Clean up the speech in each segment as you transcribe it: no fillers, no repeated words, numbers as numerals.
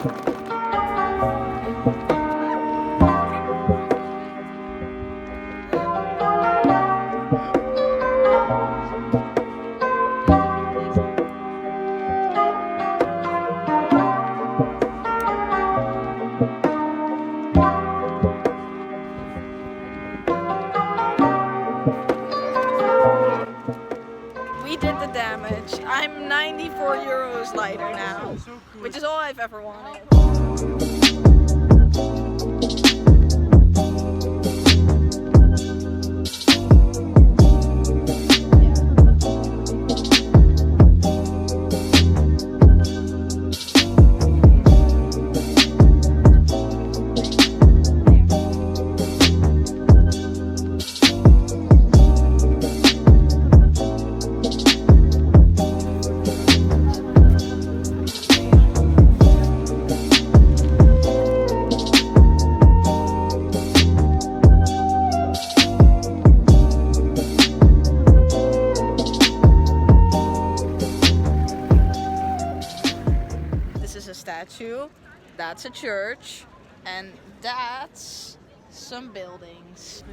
We did the damage. I'm 94 euros lighter now, which is all I've ever wanted. Statue, that's a church, and that's some buildings.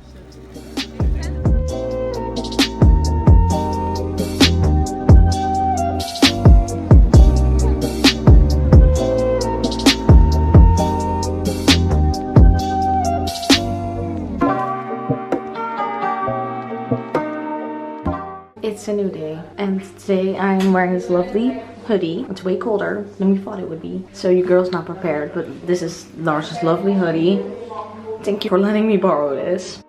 It's a new day, and today I'm wearing this lovely hoodie. It's way colder than we thought it would be, so your girl's not prepared, but this is Lars's lovely hoodie. Thank you for letting me borrow this.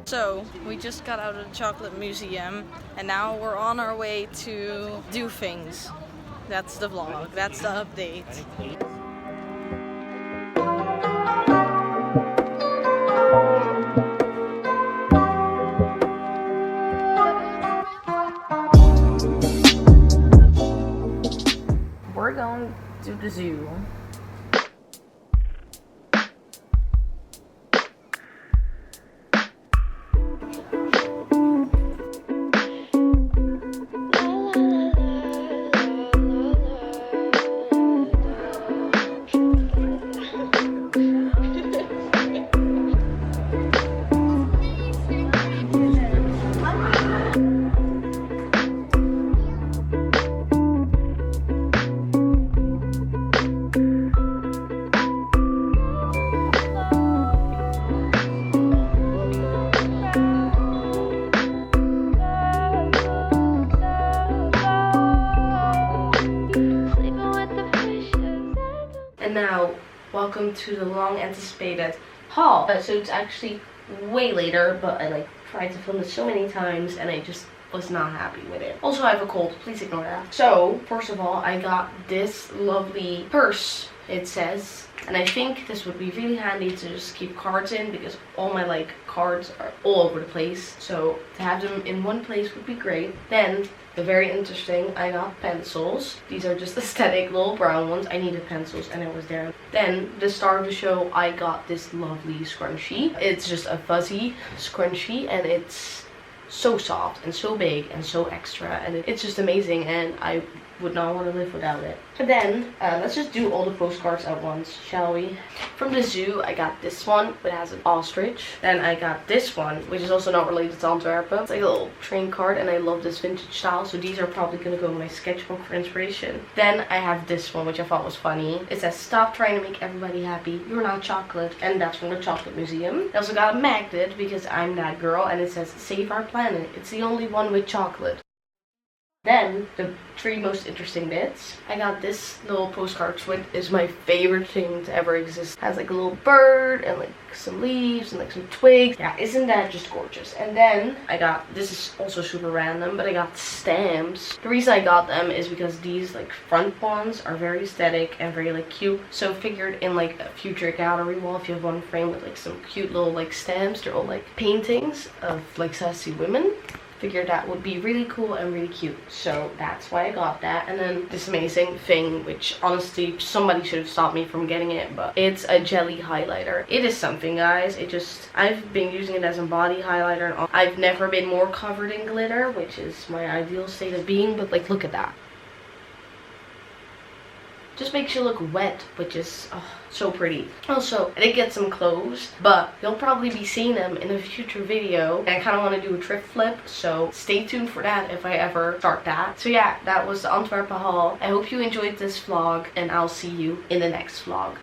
So, we just got out of the chocolate museum and now we're on our way to do things. That's the vlog, that's the update. We're going to the zoo. Now, welcome to the long anticipated haul. So it's actually way later, but I tried to film it so many times and I just was not happy with it. Also, I have a cold, please ignore that. So, first of all, I got this lovely purse, it says, and I think this would be really handy to just keep cards in because all my cards are all over the place. So to have them in one place would be great. Then, very interesting, I got pencils. These are just aesthetic little brown ones. I needed pencils and it was there. Then, the star of the show, I got this lovely scrunchie. It's just a fuzzy scrunchie and it's so soft and so big and so extra and it's just amazing and I would not want to live without it. And then let's just do all the postcards at once, shall we? From the zoo, I got this one, it has an ostrich. Then I got this one, which is also not related to Antwerp. It's like a little train card and I love this vintage style, so these are probably gonna go in my sketchbook for inspiration. Then I have this one, which I thought was funny. It says, "Stop trying to make everybody happy, you're not chocolate," and that's from the chocolate museum. I also got a magnet because I'm that girl, and it says, "Save our planet, it's the only one with chocolate." Then, the three most interesting bits. I got this little postcard, which is my favorite thing to ever exist. It has like a little bird and like some leaves and like some twigs. Yeah, isn't that just gorgeous? And then I got, this is also super random, but I got stamps. The reason I got them is because these like front ones are very aesthetic and very like cute. So figured in like a future gallery wall, if you have one frame with like some cute little like stamps, they're all like paintings of like sassy women. figured that would be really cool and really cute. So that's why I got that. And then this amazing thing, which honestly somebody should have stopped me from getting it, but it's a jelly highlighter. It is something, guys. I've been using it as a body highlighter, and all. I've never been more covered in glitter, which is my ideal state of being, but like, look at that. Just makes you look wet, which is so pretty. Also, I did get some clothes, but you'll probably be seeing them in a future video. And I kind of want to do a thrift flip, so stay tuned for that if I ever start that. So yeah, that was the Antwerp haul. I hope you enjoyed this vlog, and I'll see you in the next vlog.